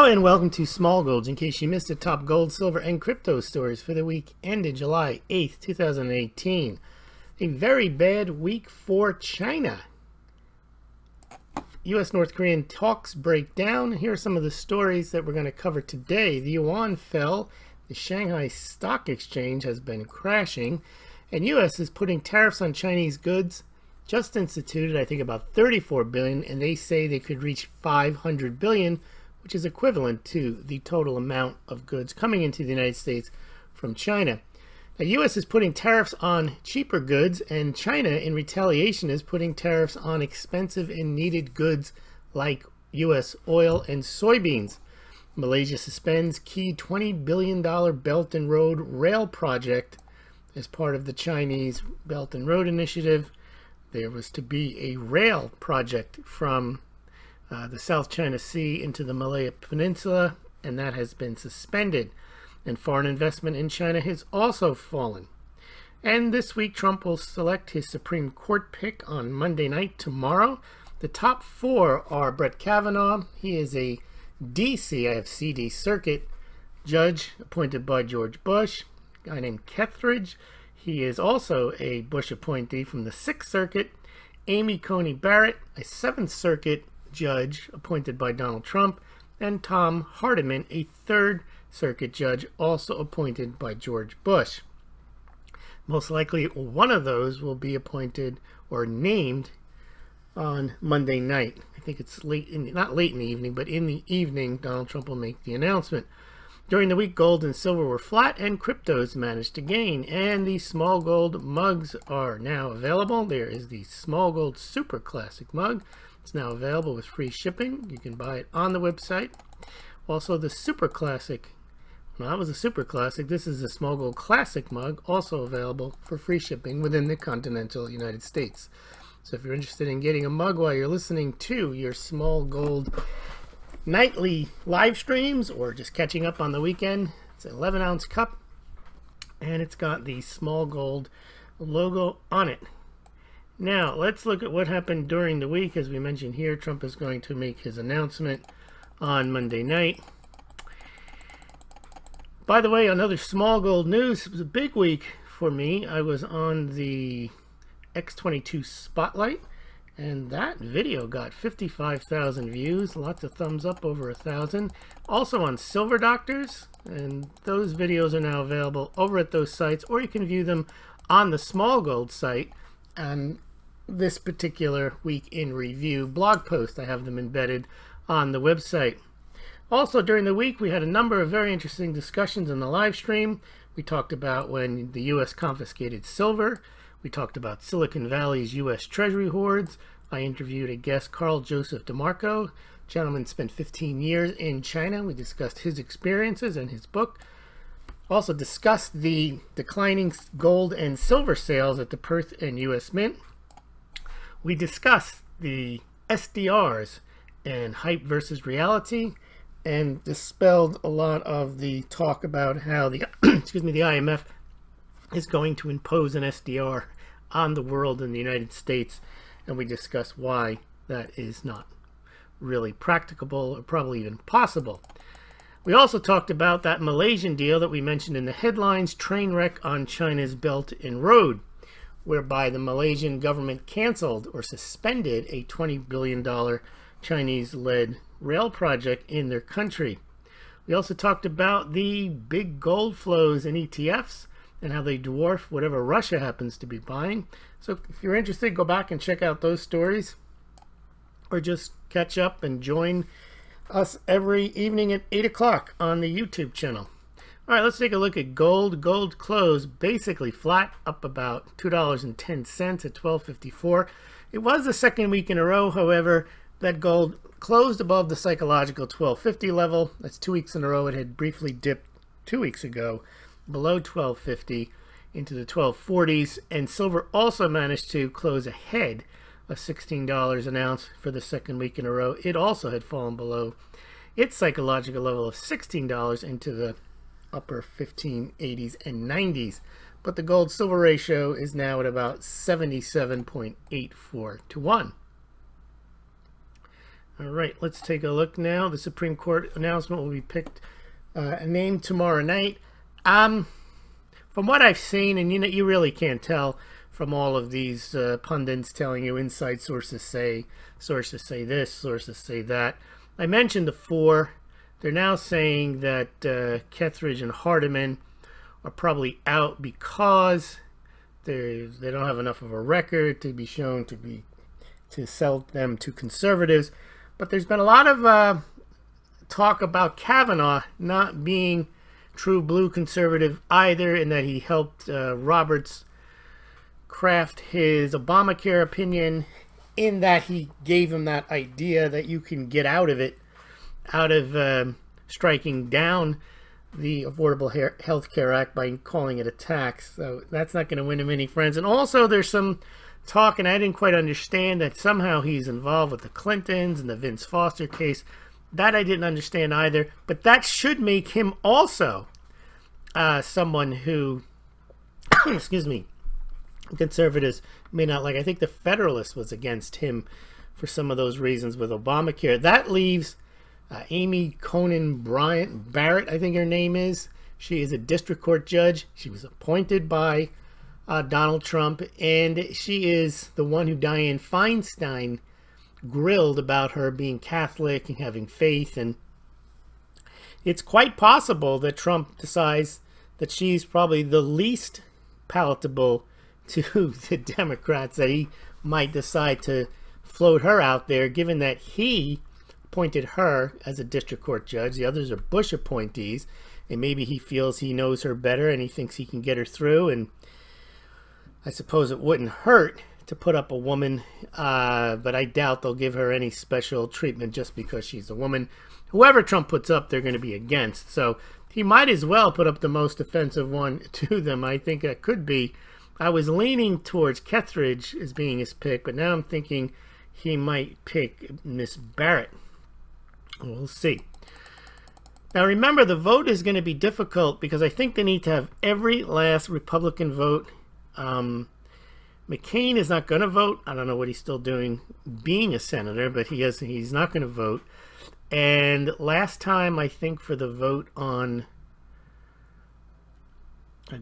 Hello and welcome to Smaulgld. In case you missed the top gold, silver, and crypto stories for the week ended July 8th, 2018. A very bad week for China. U.S.-North Korean talks break down. Here are some of the stories that we're going to cover today. The yuan fell. The Shanghai Stock Exchange has been crashing. And U.S. is putting tariffs on Chinese goods. Just instituted, I think, about $34 billion, and they say they could reach $500 billion, which is equivalent to the total amount of goods coming into the United States from China. The U.S. is putting tariffs on cheaper goods, and China, in retaliation, is putting tariffs on expensive and needed goods like U.S. oil and soybeans. Malaysia suspends key $20 billion Belt and Road rail project as part of the Chinese Belt and Road Initiative. There was to be a rail project from the South China Sea into the Malaya Peninsula, and that has been suspended. And foreign investment in China has also fallen. And this week, Trump will select his Supreme Court pick on Monday night, tomorrow. The top four are Brett Kavanaugh. He is a D.C. Circuit judge appointed by George Bush. A guy named Kethridge. He is also a Bush appointee from the 6th Circuit. Amy Coney Barrett, a 7th Circuit judge appointed by Donald Trump, and Tom Hardiman, a 3rd Circuit judge also appointed by George Bush. Most likely one of those will be appointed or named on Monday night. I think it's not late in the evening, but in the evening Donald Trump will make the announcement. During the week, gold and silver were flat, and cryptos managed to gain. And the Smaulgld mugs are now available. There is the Smaulgld Super Classic mug. It's now available with free shipping. You can buy it on the website. Also, the Super Classic. Well, that was a Super Classic. This is the Smaulgld Classic mug, also available for free shipping within the continental United States. So if you're interested in getting a mug while you're listening to your Smaulgld nightly live streams or just catching up on the weekend, it's an 11-ounce cup, and it's got the Smaulgld logo on it. Now, let's look at what happened during the week. As we mentioned here, Trump is going to make his announcement on Monday night. By the way, another Smaulgld news. It was a big week for me. I was on the X22 Spotlight, and that video got 55,000 views, lots of thumbs up, over 1,000. Also on Silver Doctors, and those videos are now available over at those sites, or you can view them on the Smaulgld site. And this particular week in review blog post, I have them embedded on the website. Also during the week, we had a number of very interesting discussions in the live stream. We talked about when the U.S. confiscated silver. We talked about Silicon Valley's U.S. Treasury hoards. I interviewed a guest, Carl Joseph DeMarco. Gentleman spent 15 years in China. We discussed his experiences and his book. Also discussed the declining gold and silver sales at the Perth and U.S. Mint. We discussed the SDRs and hype versus reality, and dispelled a lot of the talk about how the the IMF is going to impose an SDR on the world and the United States, and we discussed why that is not really practicable or probably even possible. We also talked about that Malaysian deal that we mentioned in the headlines, train wreck on China's Belt and Road, whereby the Malaysian government canceled or suspended a $20 billion Chinese-led rail project in their country. We also talked about the big gold flows in ETFs and how they dwarf whatever Russia happens to be buying. So if you're interested, go back and check out those stories, or just catch up and join us every evening at 8 o'clock on the YouTube channel. All right, let's take a look at gold. Gold closed basically flat, up about $2.10 at $12.54. It was the second week in a row, however, that gold closed above the psychological $12.50 level. That's 2 weeks in a row. It had briefly dipped 2 weeks ago below $12.50 into the 1240s, and silver also managed to close ahead of $16 an ounce for the second week in a row. It also had fallen below its psychological level of $16 into the upper 1580s and 90s, but the gold silver ratio is now at about 77.84 to 1. All right, let's take a look now. The Supreme Court announcement will be picked a name tomorrow night. From what I've seen, and you really can't tell from all of these pundits telling you inside sources say this, sources say that. I mentioned the four. They're now saying that Kethridge and Hardiman are probably out because they don't have enough of a record to be shown to sell them to conservatives. But there's been a lot of talk about Kavanaugh not being true blue conservative either, in that he helped Roberts craft his Obamacare opinion, in that he gave him that idea that you can get out of it, out of striking down the Affordable Health Care Act by calling it a tax. So that's not going to win him any friends. And also there's some talk, and I didn't quite understand, that somehow he's involved with the Clintons and the Vince Foster case. That I didn't understand either, but that should make him also someone who, excuse me, conservatives may not like. I think the Federalist was against him for some of those reasons with Obamacare. That leaves Amy Coney Barrett, I think her name is. She is a district court judge. She was appointed by Donald Trump, and she is the one who Dianne Feinstein grilled about her being Catholic and having faith. And it's quite possible that Trump decides that she's probably the least palatable to the Democrats, that he might decide to float her out there, given that he appointed her as a district court judge. The others are Bush appointees, and maybe he feels he knows her better and he thinks he can get her through. And I suppose it wouldn't hurt to put up a woman, but I doubt they'll give her any special treatment just because she's a woman. Whoever Trump puts up, they're going to be against. So he might as well put up the most offensive one to them. I think that could be. I was leaning towards Kethridge as being his pick, but now I'm thinking he might pick Miss Barrett. We'll see. Now remember, the vote is going to be difficult because I think they need to have every last Republican vote. McCain is not going to vote. I don't know what he's still doing being a senator, but he's not going to vote. And last time, I think for the vote on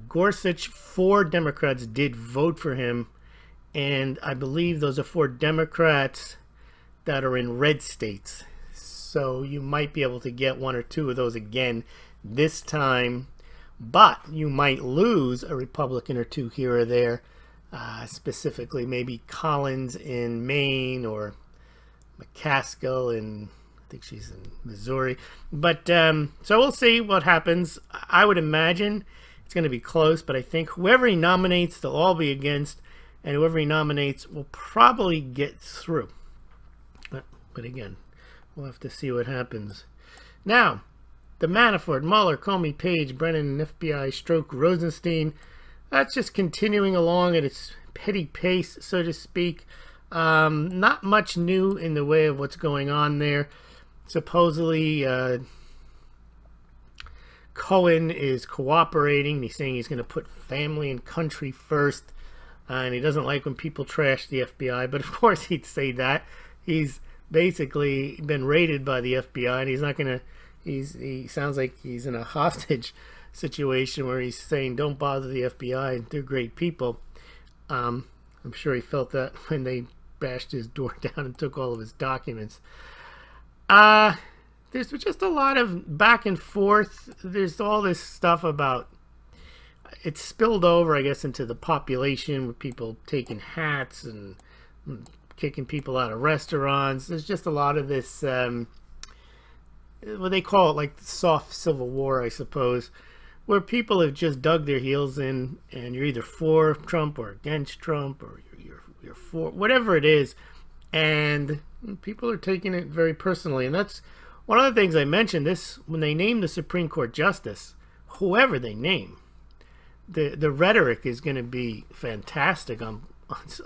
Gorsuch, 4 Democrats did vote for him. And I believe those are 4 Democrats that are in red states. So you might be able to get 1 or 2 of those again this time. But you might lose a Republican or 2 here or there. Specifically maybe Collins in Maine, or McCaskill in, I think she's in Missouri. But so we'll see what happens. I would imagine it's going to be close, but I think whoever he nominates, they'll all be against, and whoever he nominates will probably get through. But again, we'll have to see what happens. Now, the Manafort, Mueller, Comey, Page, Brennan, and FBI stroke Rosenstein. That's just continuing along at its petty pace, so to speak. Not much new in the way of what's going on there. Supposedly, Cohen is cooperating. He's saying he's going to put family and country first. And he doesn't like when people trash the FBI. But of course he'd say that. He's basically been raided by the FBI, and he's not going to... He sounds like he's in a hostage situation where he's saying, don't bother the FBI, they're great people. I'm sure he felt that when they bashed his door down and took all of his documents. There's just a lot of back and forth. There's all this stuff about, it's spilled over, I guess, into the population, with people taking hats and kicking people out of restaurants. There's just a lot of this, what they call it, like the soft civil war, I suppose, where people have just dug their heels in, and you're either for Trump or against Trump, or you're for whatever it is, and people are taking it very personally. And that's one of the things I mentioned. This, when they name the Supreme Court justice, whoever they name, the rhetoric is going to be fantastic on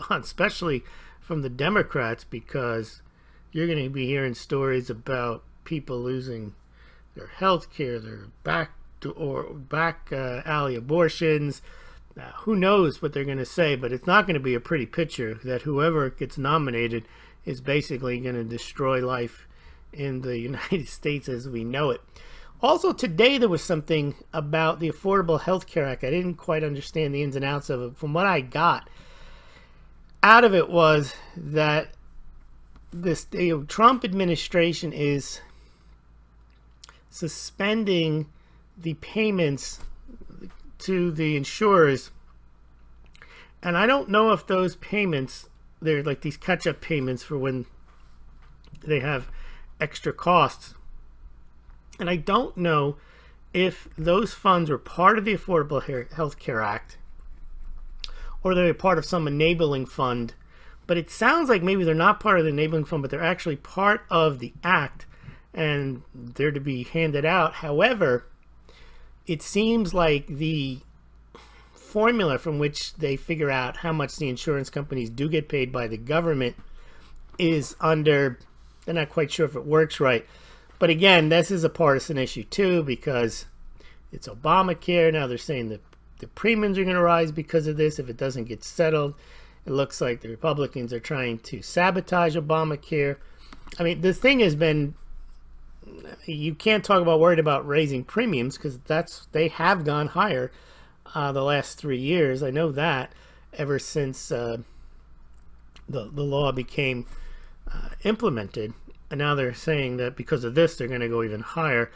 especially from the Democrats, because you're going to be hearing stories about people losing their health care, their back alley abortions. Who knows what they're going to say, but it's not going to be a pretty picture that whoever gets nominated is basically going to destroy life in the United States as we know it. Also, today there was something about the Affordable Health Care Act. I didn't quite understand the ins and outs of it. From what I got out of it was that this Trump administration is suspending the payments to the insurers. And I don't know if those payments, they're like these catch-up payments for when they have extra costs. And I don't know if those funds were part of the Affordable Health Care Act or they're part of some enabling fund. But it sounds like maybe they're not part of the enabling fund, but they're actually part of the act and they're to be handed out. However, it seems like the formula from which they figure out how much the insurance companies do get paid by the government is under, they're not quite sure if it works right. But again, this is a partisan issue too, because it's Obamacare. Now they're saying that the premiums are going to rise because of this if it doesn't get settled. It looks like the Republicans are trying to sabotage Obamacare. I mean, the thing has been, you can't talk about worried about raising premiums because they have gone higher the last 3 years. I know that ever since the law became implemented. And now they're saying that because of this, they're going to go even higher.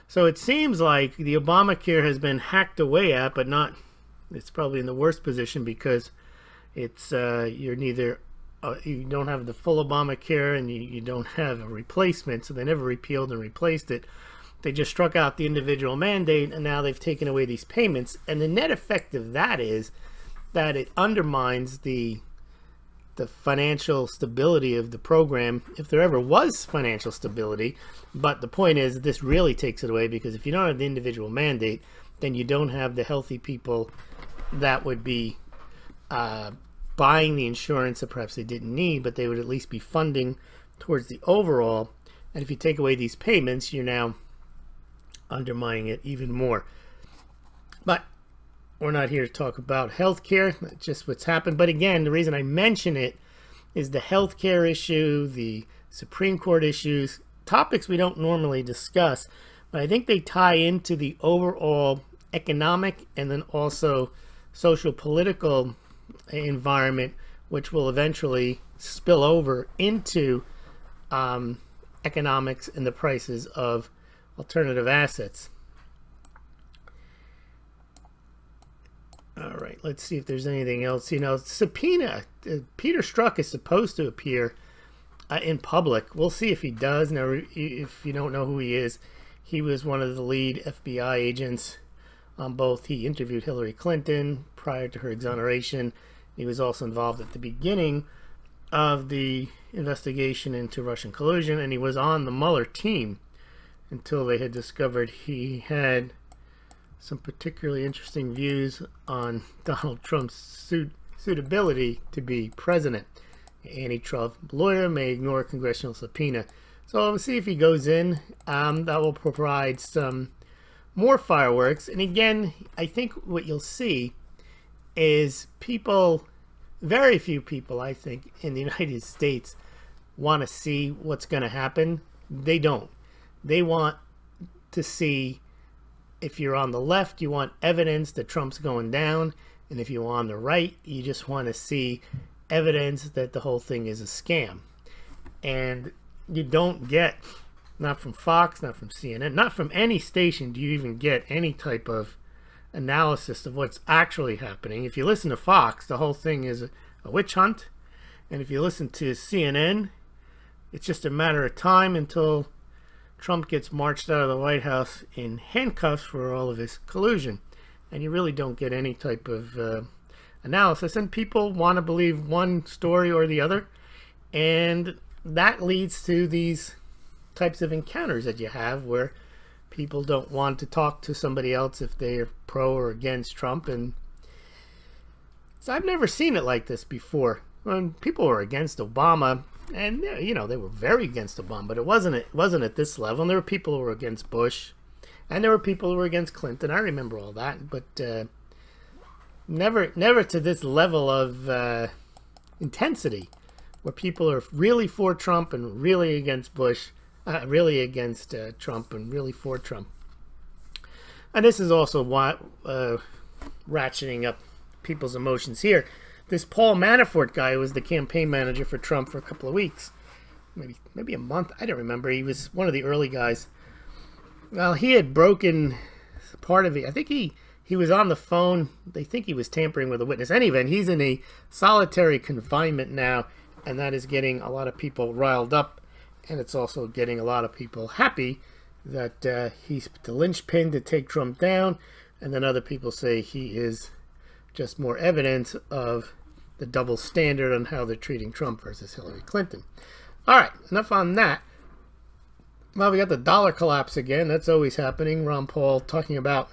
So it seems like the Obamacare has been hacked away at, but not, it's probably in the worst position because it's, you're neither, you don't have the full Obamacare and you don't have a replacement. So they never repealed and replaced it. They just struck out the individual mandate and now they've taken away these payments. And the net effect of that is that it undermines the financial stability of the program, if there ever was financial stability. But the point is, this really takes it away, because if you don't have the individual mandate, then you don't have the healthy people that would be buying the insurance that perhaps they didn't need, but they would at least be funding towards the overall. And if you take away these payments, you're now undermining it even more. But we're not here to talk about healthcare, just what's happened. But again, the reason I mention it is the healthcare issue, the Supreme Court issues, topics we don't normally discuss, but I think they tie into the overall economic and then also social political environment, which will eventually spill over into economics and the prices of alternative assets. All right, let's see if there's anything else. You know, subpoena. Peter Strzok is supposed to appear in public. We'll see if he does. Now, if you don't know who he is, he was one of the lead FBI agents on both. He interviewed Hillary Clinton prior to her exoneration. He was also involved at the beginning of the investigation into Russian collusion, and he was on the Mueller team until they had discovered he had some particularly interesting views on Donald Trump's suitability to be president. Anti-Trump lawyer may ignore a congressional subpoena. So we'll see if he goes in. That will provide some more fireworks. And again, I think what you'll see is people, very few people, I think, in the United States want to see what's going to happen. They don't. They want to see, if you're on the left, you want evidence that Trump's going down. And if you're on the right, you just want to see evidence that the whole thing is a scam. And you don't get, not from Fox, not from CNN, not from any station do you even get any type of analysis of what's actually happening. If you listen to Fox, the whole thing is a witch hunt. And if you listen to CNN, it's just a matter of time until Trump gets marched out of the White House in handcuffs for all of his collusion. And you really don't get any type of analysis. And people want to believe one story or the other. And that leads to these types of encounters that you have where people don't want to talk to somebody else if they are pro or against Trump. And so I've never seen it like this before. When people were against Obama, and you know, they were very against Obama, but it wasn't at this level. And there were people who were against Bush, and there were people who were against Clinton. I remember all that, but never to this level of intensity where people are really for Trump and really against Bush, really against Trump and really for Trump. And this is also why ratcheting up people's emotions here. This Paul Manafort guy was the campaign manager for Trump for a couple of weeks, maybe a month. I don't remember. He was one of the early guys. Well, he had broken part of it. I think he was on the phone. They think he was tampering with a witness. Anyway, he's in a solitary confinement now, and that is getting a lot of people riled up, and it's also getting a lot of people happy that he's the linchpin to take Trump down, and then other people say he is just more evidence of the double standard on how they're treating Trump versus Hillary Clinton. All right, enough on that. Well, we got the dollar collapse again. That's always happening. Ron Paul talking about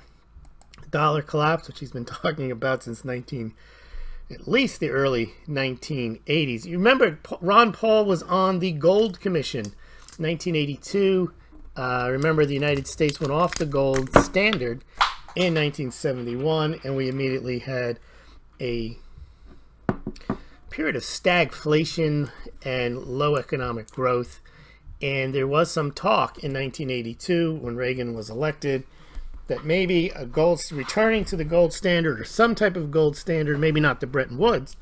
dollar collapse, which he's been talking about since at least the early 1980s. You remember Ron Paul was on the Gold Commission, 1982. Remember, the United States went off the gold standard in 1971, and we immediately had a period of stagflation and low economic growth. And there was some talk in 1982 when Reagan was elected that maybe returning to the gold standard or some type of gold standard, maybe not the Bretton Woods,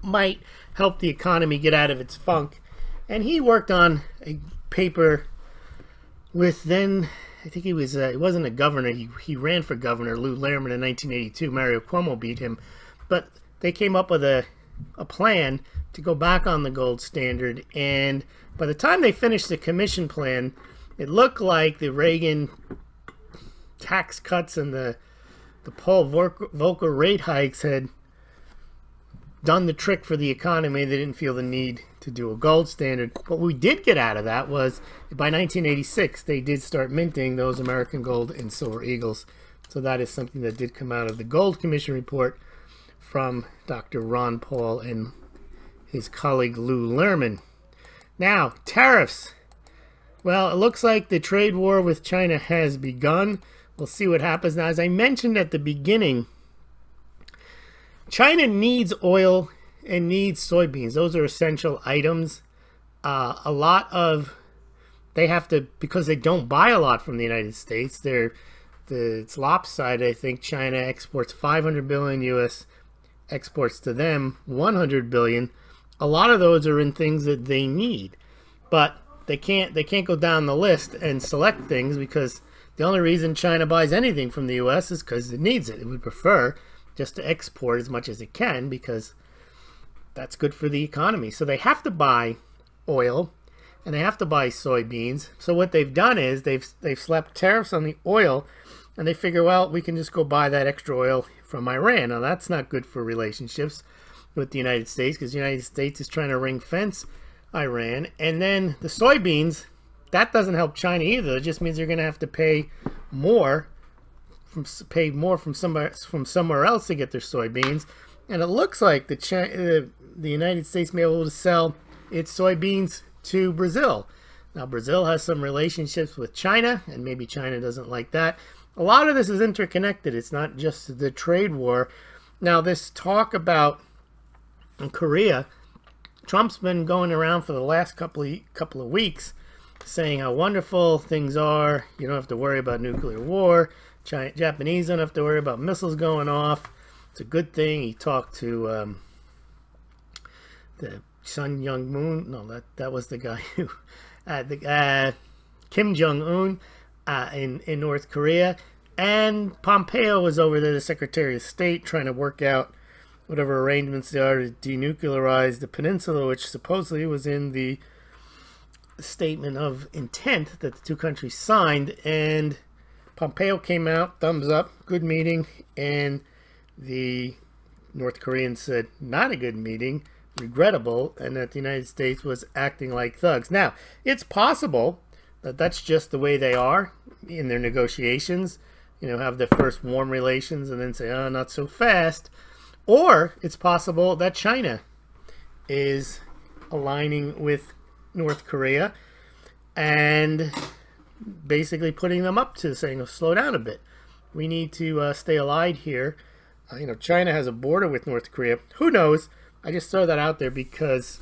might help the economy get out of its funk. And he worked on a paper with then, I think he wasn't a governor, he ran for governor, Lou Lehrman in 1982. Mario Cuomo beat him. But they came up with a plan to go back on the gold standard, and by the time they finished the commission plan, it looked like the Reagan tax cuts and the Paul Volcker rate hikes had done the trick for the economy. They didn't feel the need to do a gold standard. What we did get out of that was, by 1986, they did start minting those American gold and silver eagles. So that is something that did come out of the Gold Commission report from Dr. Ron Paul and his colleague Lou Lehrman. Now, tariffs. Well, it looks like the trade war with China has begun. We'll see what happens. Now, as I mentioned at the beginning, China needs oil and needs soybeans. Those are essential items. A lot of, they have to, because they don't buy a lot from the United States, it's lopsided. I think China exports 500 billion US, exports to them 100 billion. A lot of those are in things that they need, but they can't go down the list and select things, because the only reason China buys anything from the US is because it needs it. It would prefer just to export as much as it can, because that's good for the economy. So they have to buy oil and they have to buy soybeans. So what they've done is they've slapped tariffs on the oil, and they figure, well, we can just go buy that extra oil from Iran. Now, that's not good for relationships with the United States, because the United States is trying to ring fence Iran. And then the soybeans, that doesn't help China either. It just means they're going to have to pay more from somewhere else to get their soybeans. And it looks like the United States may be able to sell its soybeans to Brazil. Now, Brazil has some relationships with China, and maybe China doesn't like that. A lot of this is interconnected. It's not just the trade war. Now, this talk about Korea, Trump's been going around for the last couple of weeks saying how wonderful things are. You don't have to worry about nuclear war. Japanese don't have to worry about missiles going off. It's a good thing. He talked to the Sun Young-moon. No, that was the guy who Kim Jong-un in North Korea. And Pompeo was over there, the Secretary of State, trying to work out whatever arrangements there are to denuclearize the peninsula, which supposedly was in the statement of intent that the two countries signed. And Pompeo came out, thumbs up, good meeting, and the North Koreans said not a good meeting, regrettable, and that the United States was acting like thugs. Now, it's possible that that's just the way they are in their negotiations, have their first warm relations and then say, oh, not so fast. Or it's possible that China is aligning with North Korea and basically putting them up to saying, oh, slow down a bit. We need to stay allied here. China has a border with North Korea. Who knows? I just throw that out there because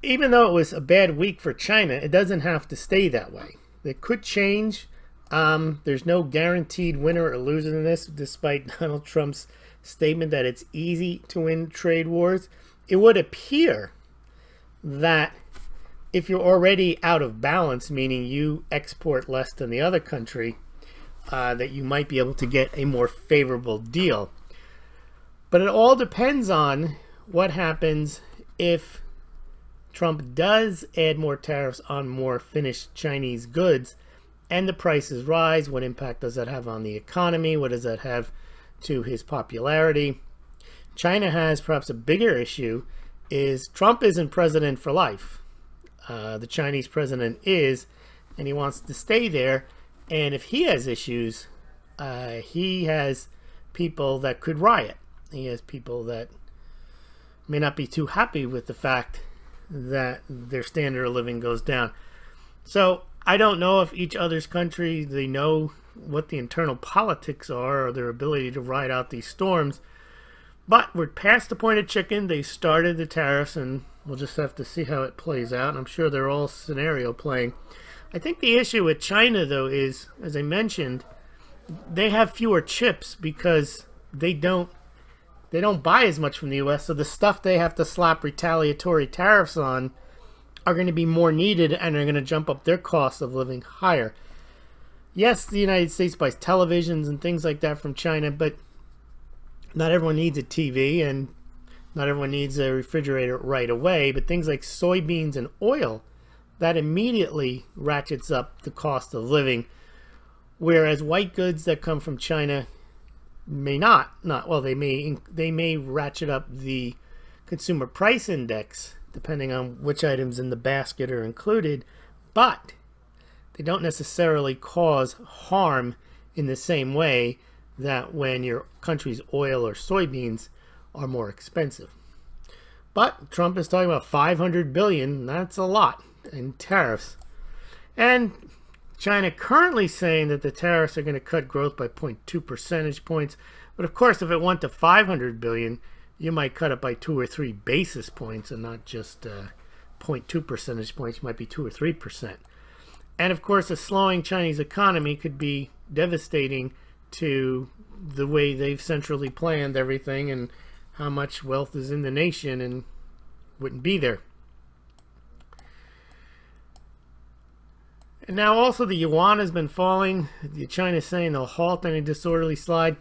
even though it was a bad week for China, it doesn't have to stay that way. It could change. There's no guaranteed winner or loser in this, despite Donald Trump's statement that it's easy to win trade wars. It would appear that if you're already out of balance, meaning you export less than the other country, that you might be able to get a more favorable deal. But it all depends on what happens if Trump does add more tariffs on more finished Chinese goods and the prices rise. What impact does that have on the economy? What does that have to his popularity? China has perhaps a bigger issue is Trump isn't president for life. The Chinese president is, and he wants to stay there. And if he has issues, he has people that could riot. He has people that may not be too happy with the fact that their standard of living goes down. So I don't know if each other's country, they know what the internal politics are or their ability to ride out these storms. But we're past the point of chicken. They started the tariffs, and we'll just have to see how it plays out. I'm sure they're all scenario playing. I think the issue with China, though, is, as I mentioned, they have fewer chips because they don't buy as much from the U.S., so the stuff they have to slap retaliatory tariffs on are going to be more needed and are going to jump up their cost of living higher. Yes, the United States buys televisions and things like that from China, but not everyone needs a TV and not everyone needs a refrigerator right away. But things like soybeans and oil, that immediately ratchets up the cost of living, whereas white goods that come from China may they may ratchet up the consumer price index depending on which items in the basket are included, but they don't necessarily cause harm in the same way that when your country's oil or soybeans are more expensive. But Trump is talking about $500 billion, that's a lot, in tariffs. And China currently saying that the tariffs are going to cut growth by 0.2 percentage points. But of course, if it went to $500 billion, you might cut it by 2 or 3 basis points and not just 0.2 percentage points. It might be 2 or 3%. And of course, a slowing Chinese economy could be devastating to the way they've centrally planned everything and how much wealth is in the nation and wouldn't be there. And now also the yuan has been falling. China's saying they'll halt any disorderly slide.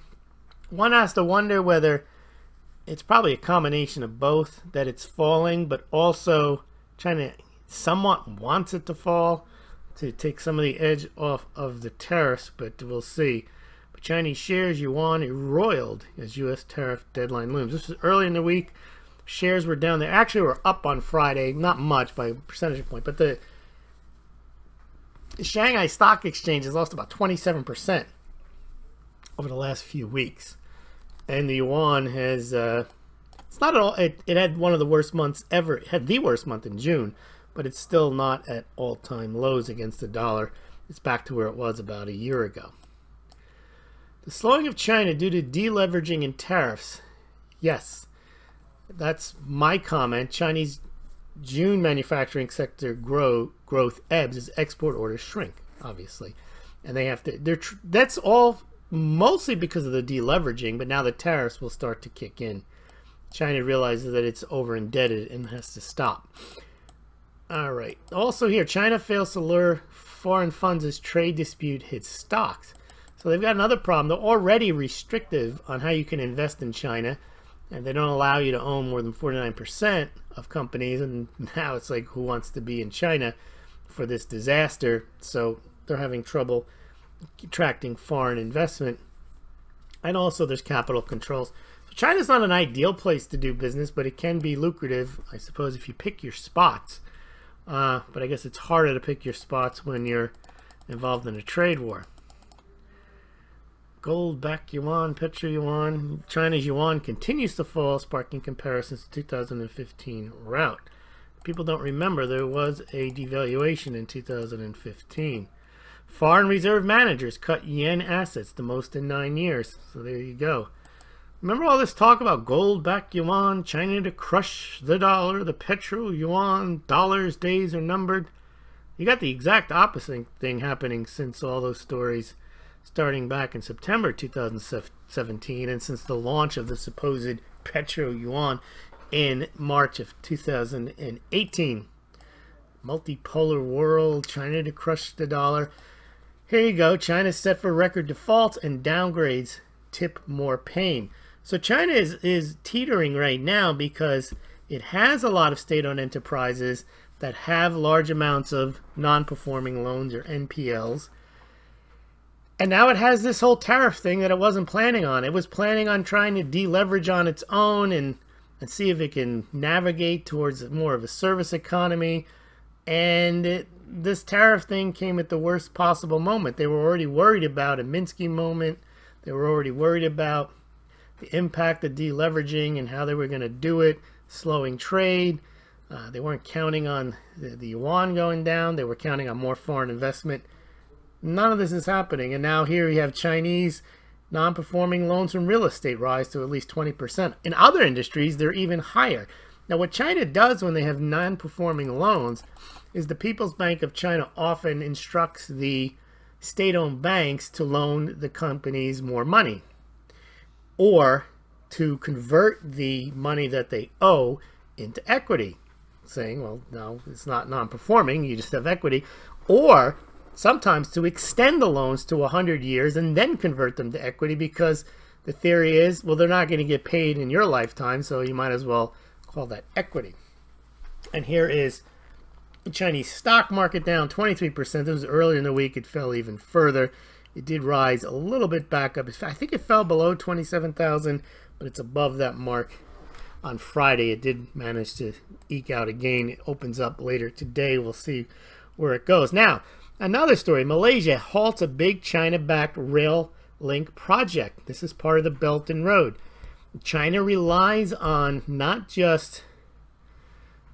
One has to wonder whether it's probably a combination of both, that it's falling, but also China somewhat wants it to fall to take some of the edge off of the tariffs, but we'll see. But Chinese shares, yuan, roiled as U.S. tariff deadline looms. This was early in the week. Shares were down. They actually were up on Friday, not much by a percentage point, but the Shanghai Stock Exchange has lost about 27% over the last few weeks. And the yuan has, it's not at all, it had one of the worst months ever. It had the worst month in June, but it's still not at all-time lows against the dollar. It's back to where it was about a year ago. The slowing of China due to deleveraging and tariffs. Yes, that's my comment. Chinese June manufacturing sector growth ebbs as export orders shrink, obviously. And they have to, that's all mostly because of the deleveraging, but now the tariffs will start to kick in. China realizes that it's over indebted and has to stop. All right. Also here, China fails to lure foreign funds as trade dispute hits stocks. So they've got another problem. They're already restrictive on how you can invest in China, and they don't allow you to own more than 49% of companies. And now it's like, who wants to be in China for this disaster? So they're having trouble attracting foreign investment. And also there's capital controls. So China's not an ideal place to do business, but it can be lucrative, I suppose, if you pick your spots. But I guess it's harder to pick your spots when you're involved in a trade war. Gold back yuan, petro yuan. China's yuan continues to fall, sparking comparisons to 2015 rout. People don't remember there was a devaluation in 2015. Foreign reserve managers cut yen assets, the most in 9 years. So there you go. Remember all this talk about gold-backed yuan, China to crush the dollar, the petro yuan, dollars days are numbered? You got the exact opposite thing happening since all those stories starting back in September 2017 and since the launch of the supposed petro yuan in March of 2018. Multipolar world, China to crush the dollar. Here you go. China's set for record defaults and downgrades tip more pain. So China is teetering right now because it has a lot of state-owned enterprises that have large amounts of non-performing loans or NPLs. And now it has this whole tariff thing that it wasn't planning on. It was planning on trying to deleverage on its own and see if it can navigate towards more of a service economy. And this tariff thing came at the worst possible moment. They were already worried about a Minsky moment. They were already worried about the impact of deleveraging and how they were going to do it, slowing trade. They weren't counting on the yuan going down. They were counting on more foreign investment. None of this is happening. And now here you have Chinese non-performing loans from real estate rise to at least 20%. In other industries, they're even higher. Now, what China does when they have non-performing loans is the People's Bank of China often instructs the state-owned banks to loan the companies more money or to convert the money that they owe into equity, saying, well, no, it's not non-performing, you just have equity, or sometimes to extend the loans to 100 years and then convert them to equity because the theory is, well, they're not going to get paid in your lifetime, so you might as well call that equity. And here is the Chinese stock market down 23%. This was earlier in the week. It fell even further. It did rise a little bit back up. I think it fell below 27,000, but it's above that mark. On Friday, it did manage to eke out a gain. It opens up later today. We'll see where it goes. Now, another story. Malaysia halts a big China-backed rail link project. This is part of the Belt and Road. China relies on not just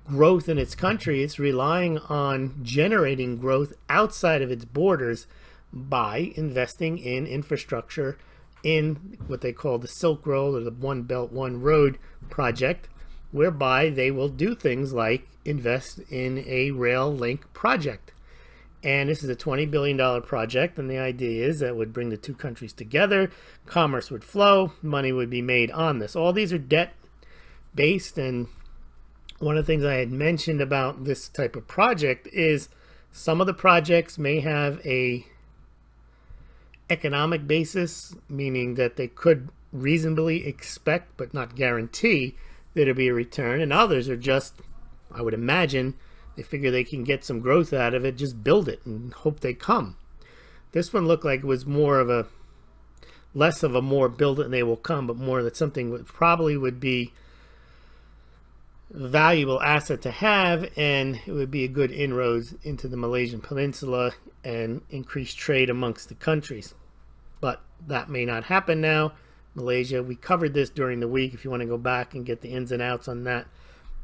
growth in its country, it's relying on generating growth outside of its borders by investing in infrastructure in what they call the Silk Road or the One Belt, One Road project, whereby they will do things like invest in a rail link project. And this is a $20 billion project, and the idea is that it would bring the two countries together, commerce would flow, money would be made on this. All these are debt-based, and one of the things I had mentioned about this type of project is some of the projects may have a economic basis, meaning that they could reasonably expect but not guarantee that there'll be a return, and others are just, I would imagine, they figure they can get some growth out of it, just build it and hope they come. This one looked like it was more of a, less of a more build it and they will come, but more that something would probably would be a valuable asset to have, and it would be a good inroads into the Malaysian peninsula and increase trade amongst the countries. But that may not happen now. Malaysia, we covered this during the week. If you want to go back and get the ins and outs on that,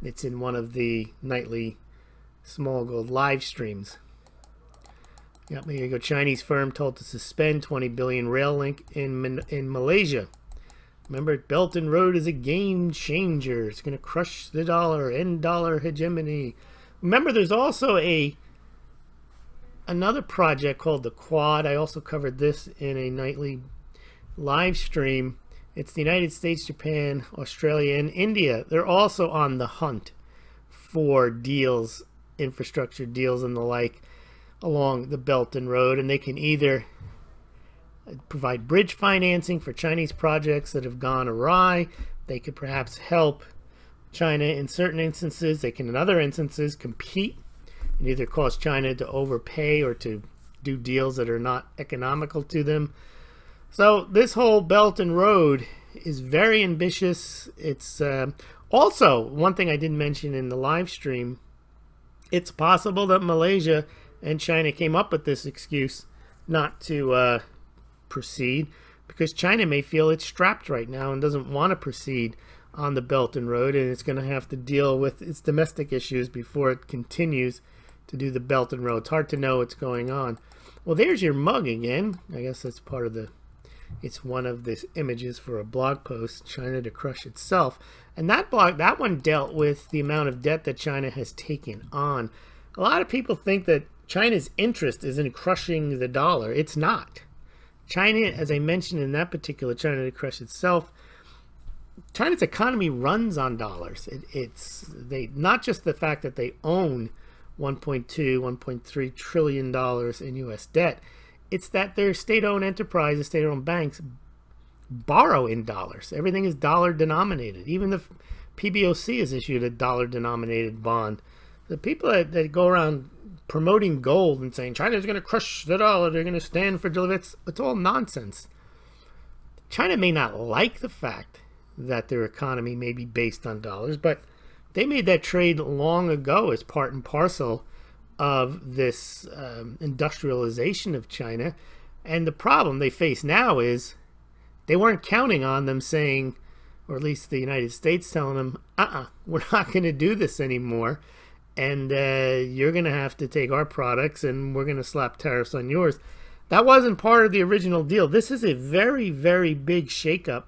it's in one of the nightly Smaulgld live streams. Yep, there you go. Chinese firm told to suspend 20 billion rail link in Malaysia. Remember, Belt and Road is a game changer. It's going to crush the dollar, end dollar hegemony. Remember, there's also another project called the Quad. I also covered this in a nightly live stream. It's the United States, Japan, Australia, and India. They're also on the hunt for deals, infrastructure deals and the like along the Belt and Road, and they can either provide bridge financing for Chinese projects that have gone awry. They could perhaps help China in certain instances. They can in other instances compete and either cause China to overpay or to do deals that are not economical to them. So this whole Belt and Road is very ambitious. It's also one thing I didn't mention in the live stream. It's possible that Malaysia and China came up with this excuse not to proceed because China may feel it's strapped right now and doesn't want to proceed on the Belt and Road, and it's going to have to deal with its domestic issues before it continues to do the Belt and Road. It's hard to know what's going on. Well, there's your mug again. I guess that's part of the It's one of the images for a blog post, China to Crush Itself. And that one dealt with the amount of debt that China has taken on. A lot of people think that China's interest is in crushing the dollar. It's not. China, as I mentioned in that particular China to Crush Itself, China's economy runs on dollars. It's not just the fact that they own 1.2, 1.3 trillion dollars in U.S. debt. It's that their state-owned enterprises, state-owned banks borrow in dollars. Everything is dollar denominated. Even the PBOC has issued a dollar denominated bond. The people that go around promoting gold and saying China's going to crush the dollar, they're going to stand for delivery, it's all nonsense. China may not like the fact that their economy may be based on dollars, but they made that trade long ago as part and parcel of this industrialization of China. And the problem they face now is they weren't counting on them saying, or at least the United States telling them, we're not going to do this anymore, and you're going to have to take our products and we're going to slap tariffs on yours. That wasn't part of the original deal. This is a very, very big shakeup.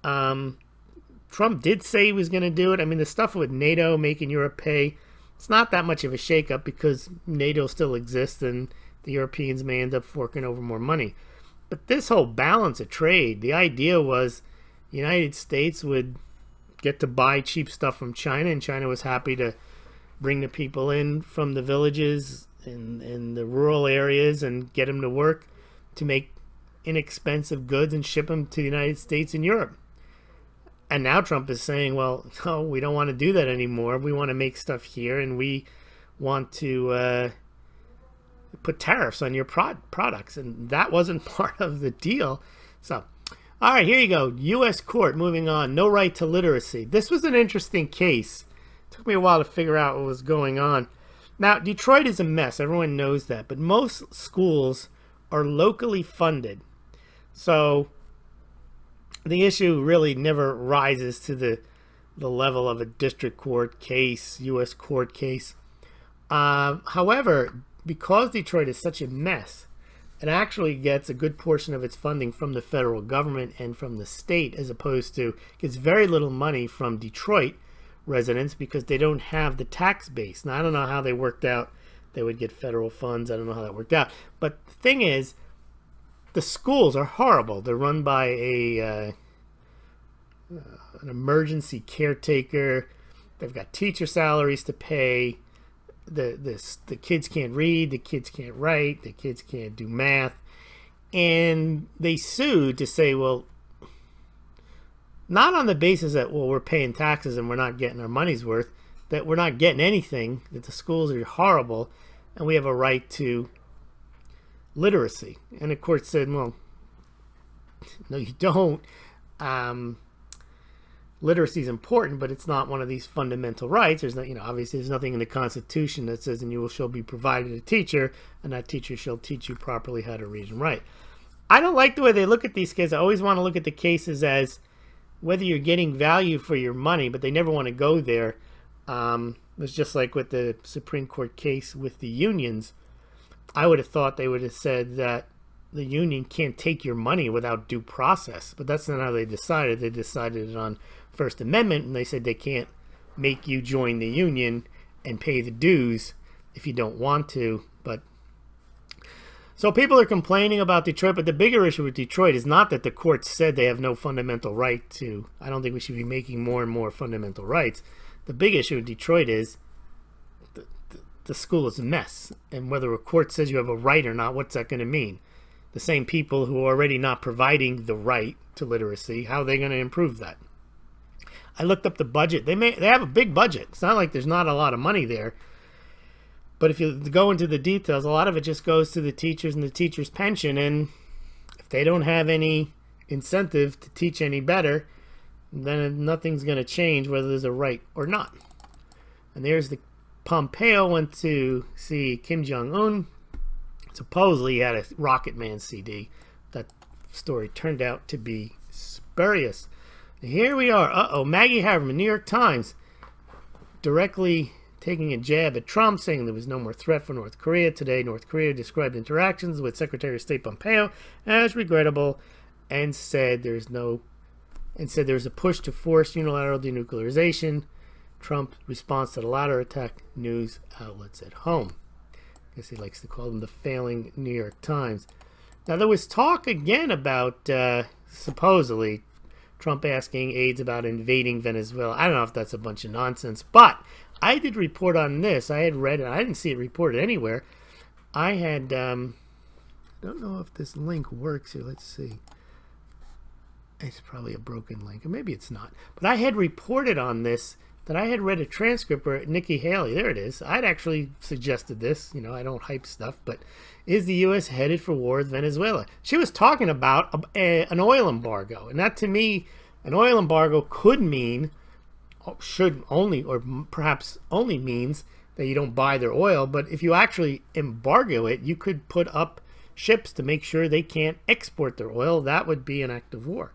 Trump did say he was going to do it. I mean, the stuff with NATO making Europe pay, it's not that much of a shakeup because NATO still exists and the Europeans may end up forking over more money. But this whole balance of trade, the idea was the United States would get to buy cheap stuff from China, and China was happy to bring the people in from the villages in the rural areas and get them to work to make inexpensive goods and ship them to the United States and Europe. And now Trump is saying, well, no, we don't want to do that anymore. We want to make stuff here, and we want to put tariffs on your products. And that wasn't part of the deal. So, all right, here you go. U.S. court, moving on. No right to literacy. This was an interesting case. It took me a while to figure out what was going on. Now, Detroit is a mess. Everyone knows that. But most schools are locally funded. So the issue really never rises to the level of a district court case, U.S. court case. However, because Detroit is such a mess, it actually gets a good portion of its funding from the federal government and from the state, as opposed to gets very little money from Detroit residents because they don't have the tax base. Now, I don't know how they worked out they would get federal funds. I don't know how that worked out. But the thing is, the schools are horrible. They're run by an emergency caretaker. They've got teacher salaries to pay. The kids can't read. The kids can't write. The kids can't do math. And they sued to say, well, not on the basis that, well, we're paying taxes and we're not getting our money's worth, that we're not getting anything, that the schools are horrible, and we have a right to literacy. And the court said, well, no, you don't. Literacy is important, but it's not one of these fundamental rights. There's not, obviously there's nothing in the Constitution that says, and you shall be provided a teacher, and that teacher shall teach you properly how to read and write. I don't like the way they look at these cases. I always want to look at the cases as whether you're getting value for your money, but they never want to go there. It's just like with the Supreme Court case with the unions. I would have thought they would have said that the union can't take your money without due process, but that's not how they decided. They decided it on First Amendment, and they said they can't make you join the union and pay the dues if you don't want to. But so people are complaining about Detroit, but the bigger issue with Detroit is not that the court said they have no fundamental right to. I don't think we should be making more and more fundamental rights. The big issue with Detroit is the school is a mess, and whether a court says you have a right or not, what's that going to mean? The same people who are already not providing the right to literacy, how are they going to improve that? I looked up the budget. They have a big budget. It's not like there's not a lot of money there. But if you go into the details, a lot of it just goes to the teachers and the teachers' pension. And if they don't have any incentive to teach any better, then nothing's going to change whether there's a right or not. And there's the Pompeo went to see Kim Jong-un. Supposedly he had a Rocket Man CD. That story turned out to be spurious. Here we are. Maggie Haberman, New York Times, directly taking a jab at Trump, saying there was no more threat for North Korea. Today, North Korea described interactions with Secretary of State Pompeo as regrettable and said there's a push to force unilateral denuclearization. Trump response to the latter attack news outlets at home. I guess he likes to call them the failing New York Times. Now, there was talk again about supposedly Trump asking aides about invading Venezuela. I don't know if that's a bunch of nonsense, but I did report on this. I had read it. I didn't see it reported anywhere. I had, I don't know if this link works here. Let's see. It's probably a broken link, or maybe it's not. But I had reported on this, that I had read a transcript where Nikki Haley, there it is. I'd actually suggested this. You know, I don't hype stuff, but is the U.S. headed for war with Venezuela? She was talking about an oil embargo. And that, to me, an oil embargo could mean, should only, or perhaps only means that you don't buy their oil. But if you actually embargo it, you could put up ships to make sure they can't export their oil. That would be an act of war.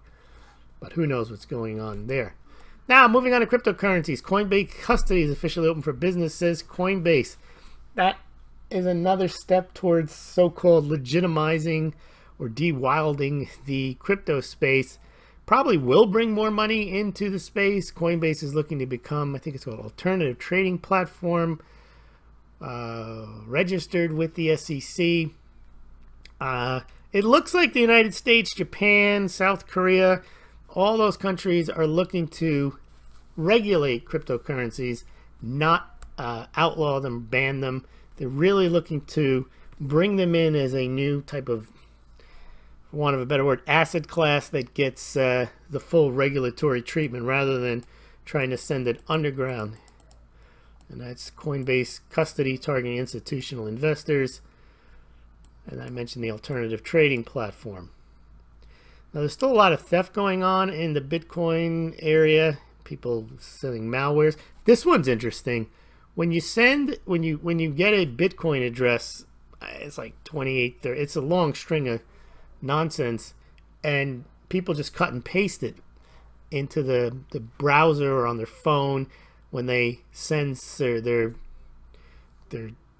But who knows what's going on there. Now, moving on to cryptocurrencies. Coinbase custody is officially open for business, says Coinbase. That is another step towards so-called legitimizing or de-wilding the crypto space. Probably will bring more money into the space. Coinbase is looking to become, I think it's called alternative trading platform, registered with the SEC. It looks like the United States, Japan, South Korea, all those countries are looking to regulate cryptocurrencies, not outlaw them, ban them. They're really looking to bring them in as a new type of, for want of a better word, asset class that gets the full regulatory treatment rather than trying to send it underground. And that's Coinbase custody targeting institutional investors. And I mentioned the alternative trading platform. Now, there's still a lot of theft going on in the Bitcoin area. People selling malwares. This one's interesting. When you get a Bitcoin address, it's like 28, 30. It's a long string of nonsense, and people just cut and paste it into the browser or on their phone when they send their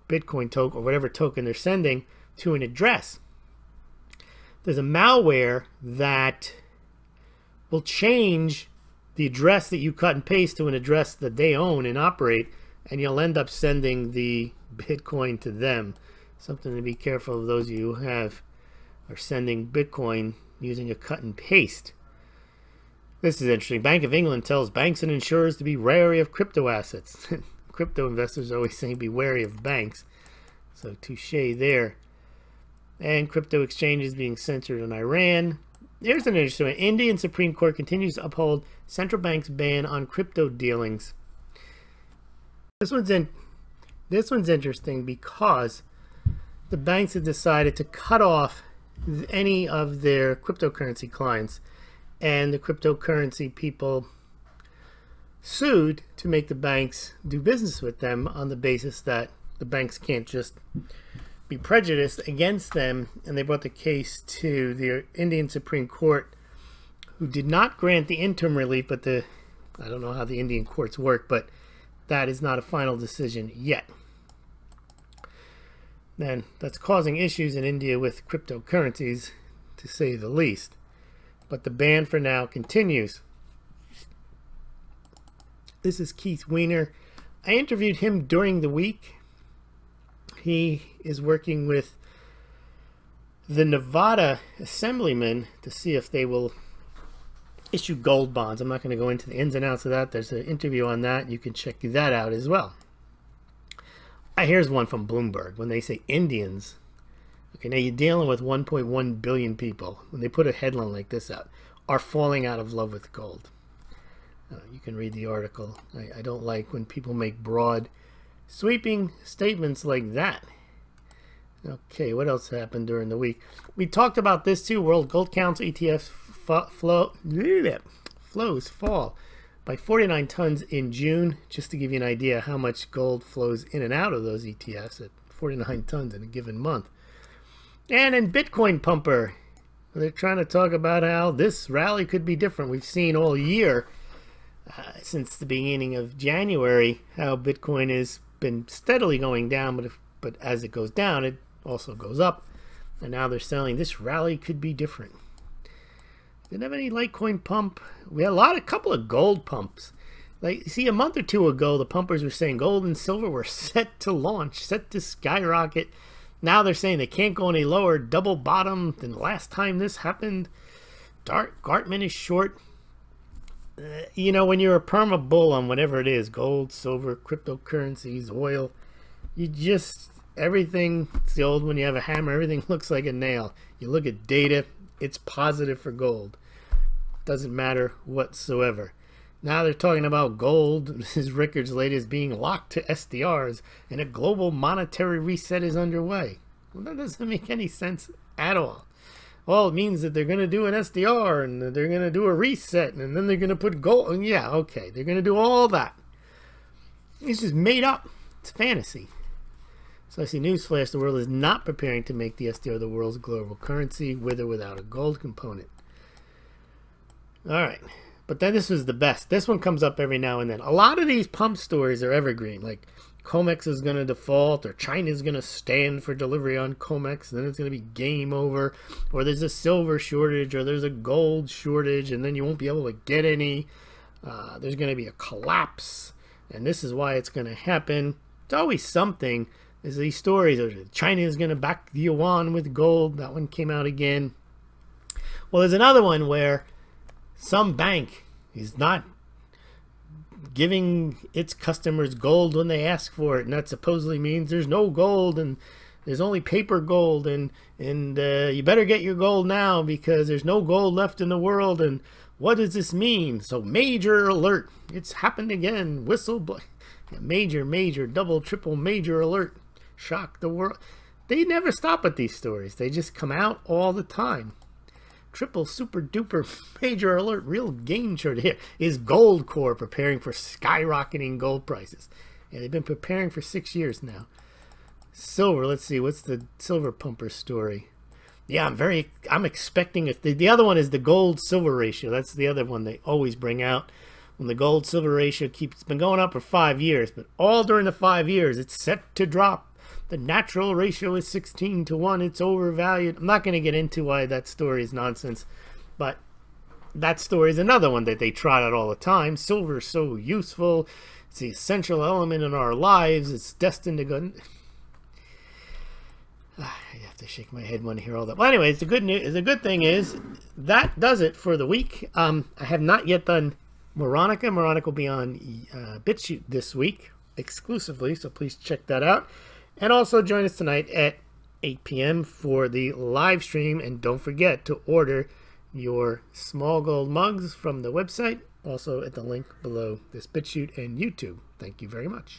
Bitcoin token or whatever token they're sending to an address. There's a malware that will change the address that you cut and paste to an address that they own and operate, and you'll end up sending the Bitcoin to them. Something to be careful of those of you who are sending Bitcoin using a cut and paste. This is interesting. Bank of England tells banks and insurers to be wary of crypto assets. Crypto investors are always saying be wary of banks. So touche there. And crypto exchanges being censored in Iran. There's an interesting one. Indian Supreme Court continues to uphold central bank's ban on crypto dealings. This one's interesting because the banks have decided to cut off any of their cryptocurrency clients, and the cryptocurrency people sued to make the banks do business with them on the basis that the banks can't just be prejudiced against them, and they brought the case to the Indian Supreme Court, who did not grant the interim relief, but I don't know how the Indian courts work, but that is not a final decision yet. Then that's causing issues in India with cryptocurrencies, to say the least. But the ban for now continues. This is Keith Weiner. I interviewed him during the week. He is working with the Nevada assemblymen to see if they will issue gold bonds. I'm not going to go into the ins and outs of that. There's an interview on that. You can check that out as well. Here's one from Bloomberg. When they say Indians, okay, now you're dealing with 1.1 billion people. When they put a headline like this out, are falling out of love with gold. You can read the article. I don't like when people make broad, sweeping statements like that. Okay, what else happened during the week? We talked about this too. World Gold Council ETF flows fall by 49 tons in June, just to give you an idea how much gold flows in and out of those ETFs at 49 tons in a given month. And in Bitcoin Pumper, they're trying to talk about how this rally could be different. We've seen all year, since the beginning of January, how Bitcoin has been steadily going down, but as it goes down, it also goes up. And now they're selling this rally could be different. Didn't have any Litecoin pump. We had a couple of gold pumps. Like, see, a month or two ago, the pumpers were saying gold and silver were set to launch, set to skyrocket. Now they're saying they can't go any lower, double bottom than the last time this happened. Gartman is short. You know, when you're a perma bull on whatever it is, gold, silver, cryptocurrencies, oil, you just, everything, it's the old when you have a hammer, everything looks like a nail. You look at data, it's positive for gold. Doesn't matter whatsoever. Now they're talking about gold, this is Rickard's latest, being locked to SDRs and a global monetary reset is underway. Well, that doesn't make any sense at all. Well, it means that they're going to do an SDR and they're going to do a reset and then they're going to put gold. And yeah, okay, they're going to do all that. It's just made up. It's fantasy. So I see newsflash, the world is not preparing to make the SDR the world's global currency with or without a gold component. All right. But then this was the best. This one comes up every now and then. A lot of these pump stories are evergreen. Like COMEX is going to default, or China's going to stand for delivery on COMEX, and then it's going to be game over. Or there's a silver shortage, or there's a gold shortage, and then you won't be able to get any. There's going to be a collapse, and this is why it's going to happen. It's always something. There's these stories. China is going to back the yuan with gold. That one came out again. Well, there's another one where some bank is not giving its customers gold when they ask for it, and that supposedly means there's no gold and there's only paper gold, and you better get your gold now because there's no gold left in the world. And what does this mean? So major alert, it's happened again. Whistleblower, major, double, triple, major alert, shock the world. They never stop at these stories. They just come out all the time. Triple super duper major alert, real game changer here. Is Gold Core preparing for skyrocketing gold prices? Yeah, they've been preparing for 6 years now. Silver, let's see, what's the silver pumper story? Yeah, I'm expecting, if the other one is the gold silver ratio. That's the other one they always bring out. When the gold silver ratio it's been going up for 5 years, but all during the 5 years it's set to drop. The natural ratio is 16 to 1. It's overvalued. I'm not going to get into why that story is nonsense, but that story is another one that they trot out all the time. Silver is so useful. It's the essential element in our lives. It's destined to go. I have to shake my head when I hear all that. Well, anyways, the good news, the good thing is that does it for the week. I have not yet done Moronica. Moronica will be on BitChute this week exclusively, so please check that out. And also join us tonight at 8 p.m. for the live stream. And don't forget to order your Smaulgld mugs from the website, also at the link below this BitChute and YouTube. Thank you very much.